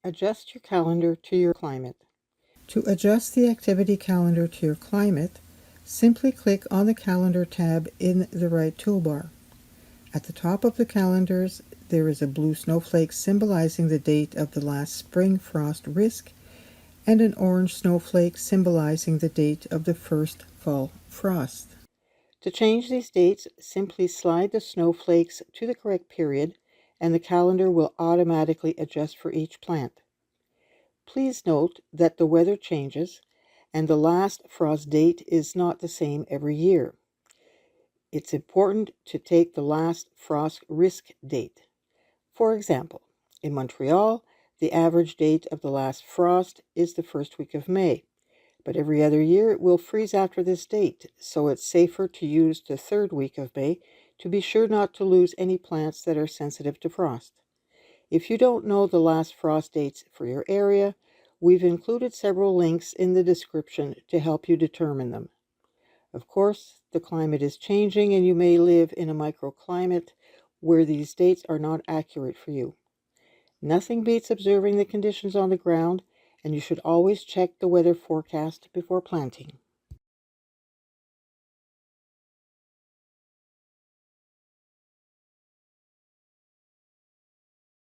Adjust your calendar to your climate. To adjust the activity calendar to your climate, simply click on the Calendar tab in the right toolbar. At the top of the calendars, there is a blue snowflake symbolizing the date of the last spring frost risk and an orange snowflake symbolizing the date of the first fall frost. To change these dates, simply slide the snowflakes to the correct period and the calendar will automatically adjust for each plant. Please note that the weather changes and the last frost date is not the same every year. It's important to take the last frost risk date. For example, in Montreal, the average date of the last frost is the first week of May, but every other year it will freeze after this date, so it's safer to use the third week of May to be sure not to lose any plants that are sensitive to frost. If you don't know the last frost dates for your area, we've included several links in the description to help you determine them. Of course, the climate is changing and you may live in a microclimate where these dates are not accurate for you. Nothing beats observing the conditions on the ground, and you should always check the weather forecast before planting.